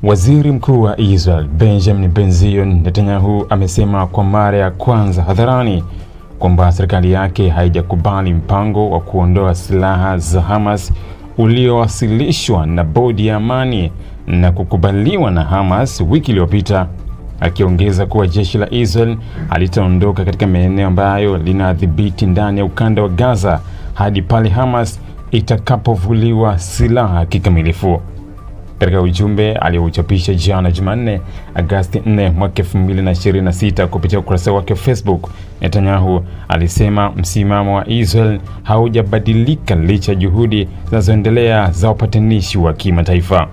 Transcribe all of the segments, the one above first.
Waziri Mkuu wa Israel Benjamin Netanyahu amesema kwa mara ya kwanza hadharani kwamba serikali yake haijakubali mpango wa kuondoa silaha za Hamas uliowasilishwa na bodi ya amani na kukubaliwa na Hamas wiki iliyopita, akiongeza kuwa jeshi la Israel halitaondoka katika maeneo ambayo linadhibiti ndani ya ukanda wa Gaza hadi pale Hamas itakapovuliwa silaha kikamilifu. Katika ujumbe aliochapisha jana Jumanne, Agosti 4 mwaka 2026 kupitia ukurasa wake wa Facebook, Netanyahu alisema msimamo wa Israel haujabadilika licha juhudi zinazoendelea za upatanishi wa kimataifa.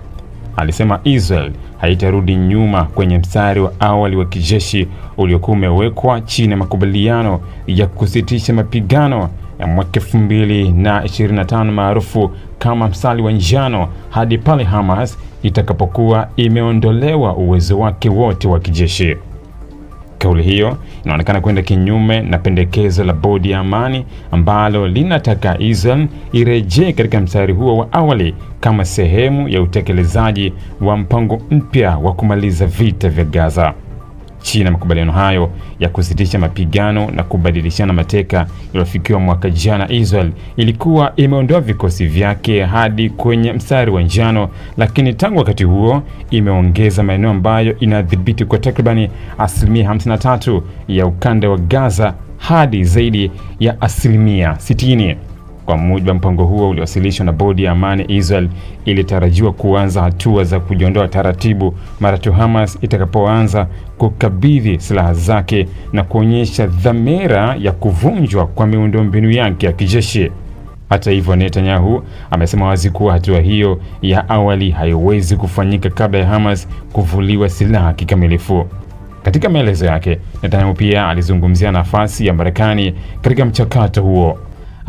Alisema Israel haitarudi nyuma kwenye mstari wa awali wa kijeshi uliokuwa umewekwa chini ya makubaliano ya kusitisha mapigano ya mwaka 2025 maarufu kama mstari wa njano hadi pale Hamas itakapokuwa imeondolewa uwezo wake wote wa kijeshi. Kauli hiyo inaonekana kwenda kinyume na pendekezo la bodi ya amani ambalo linataka Israel irejee katika mstari huo wa awali kama sehemu ya utekelezaji wa mpango mpya wa kumaliza vita vya Gaza. Chini ya makubaliano hayo ya kusitisha mapigano na kubadilishana mateka yaliyofikiwa mwaka jana, Israel ilikuwa imeondoa vikosi vyake hadi kwenye mstari wa njano, lakini tangu wakati huo imeongeza maeneo ambayo inadhibiti kwa takribani 53% ya ukanda wa Gaza hadi zaidi ya 60%. Kwa mujibu wa mpango huo uliowasilishwa na bodi ya amani, Israel ilitarajiwa kuanza hatua za kujiondoa taratibu mara tu Hamas itakapoanza kukabidhi silaha zake na kuonyesha dhamira ya kuvunjwa kwa miundombinu yake ya kijeshi. Hata hivyo, Netanyahu amesema wazi kuwa hatua hiyo ya awali haiwezi kufanyika kabla ya Hamas kuvuliwa silaha kikamilifu. Katika maelezo yake, Netanyahu pia alizungumzia nafasi ya Marekani katika mchakato huo.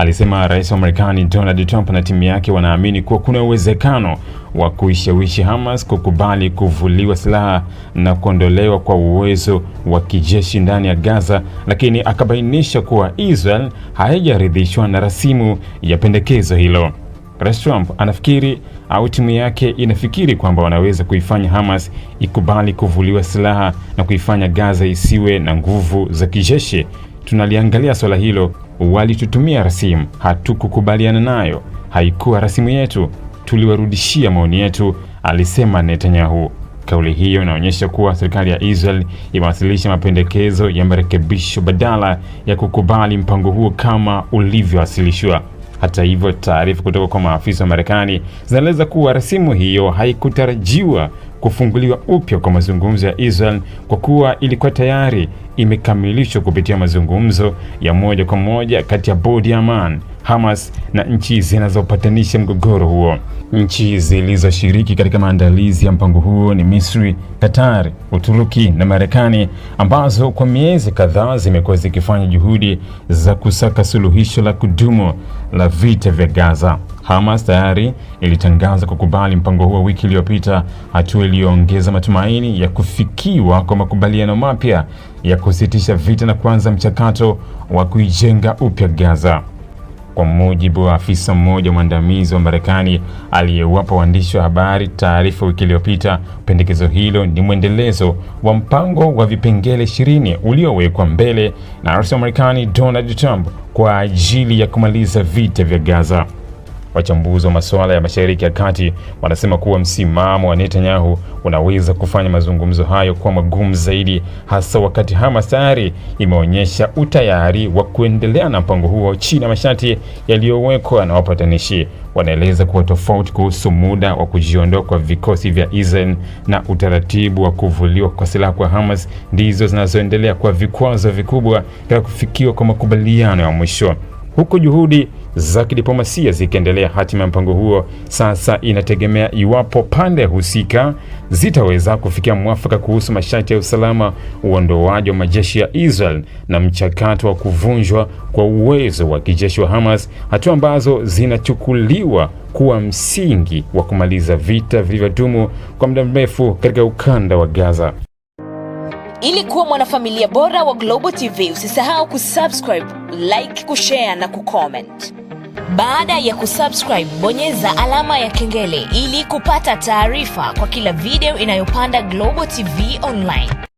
Alisema Rais wa Marekani Donald Trump na timu yake wanaamini kuwa kuna uwezekano wa kuishawishi Hamas kukubali kuvuliwa silaha na kuondolewa kwa uwezo wa kijeshi ndani ya Gaza, lakini akabainisha kuwa Israel haijaridhishwa na rasimu ya pendekezo hilo. Rais Trump anafikiri au timu yake inafikiri kwamba wanaweza kuifanya Hamas ikubali kuvuliwa silaha na kuifanya Gaza isiwe na nguvu za kijeshi. Tunaliangalia swala hilo, walitutumia rasimu, hatukukubaliana nayo, haikuwa rasimu yetu, tuliwarudishia maoni yetu, alisema Netanyahu. Kauli hiyo inaonyesha kuwa serikali ya Israel imewasilisha mapendekezo ya marekebisho badala ya kukubali mpango huo kama ulivyowasilishwa. Hata hivyo, taarifa kutoka kwa maafisa wa Marekani zinaeleza kuwa rasimu hiyo haikutarajiwa kufunguliwa upya kwa mazungumzo ya Israel kwa kuwa ilikuwa tayari imekamilishwa kupitia mazungumzo ya moja kwa moja kati ya bodi ya amani, Hamas na nchi zinazopatanisha mgogoro huo. Nchi zilizoshiriki katika maandalizi ya mpango huo ni Misri, Qatar, Uturuki na Marekani, ambazo kwa miezi kadhaa zimekuwa zikifanya juhudi za kusaka suluhisho la kudumu la vita vya Gaza. Hamas tayari ilitangaza kukubali mpango huo wiki iliyopita, hatua iliyoongeza matumaini ya kufikiwa kwa makubaliano mapya ya kusitisha vita na kuanza mchakato wa kuijenga upya Gaza. Kwa mujibu wa afisa mmoja mwandamizi wa Marekani aliyewapa waandishi wa habari taarifa wiki iliyopita, pendekezo hilo ni mwendelezo wa mpango wa vipengele 20 uliowekwa mbele na Rais wa Marekani Donald Trump kwa ajili ya kumaliza vita vya Gaza. Wachambuzi wa masuala ya Mashariki ya Kati wanasema kuwa msimamo wa Netanyahu unaweza kufanya mazungumzo hayo kuwa magumu zaidi, hasa wakati Hamas tayari imeonyesha utayari wa kuendelea na mpango huo chini ya masharti yaliyowekwa na wapatanishi. Wanaeleza kuwa tofauti kuhusu muda wa kujiondoa kwa vikosi vya Israel na utaratibu wa kuvuliwa kwa silaha kwa Hamas ndizo zinazoendelea kwa vikwazo vikubwa katika kufikiwa kwa makubaliano ya mwisho. Huku juhudi za kidiplomasia zikiendelea, hatima ya mpango huo sasa inategemea iwapo pande husika zitaweza kufikia mwafaka kuhusu masharti ya usalama, uondoaji wa majeshi ya Israel na mchakato wa kuvunjwa kwa uwezo wa kijeshi wa Hamas, hatua ambazo zinachukuliwa kuwa msingi wa kumaliza vita vilivyodumu kwa muda mrefu katika ukanda wa Gaza. Ili kuwa mwanafamilia bora wa Global TV, usisahau kusubscribe, like, kushare na kucomment. Baada ya kusubscribe, bonyeza alama ya kengele ili kupata taarifa kwa kila video inayopanda Global TV Online.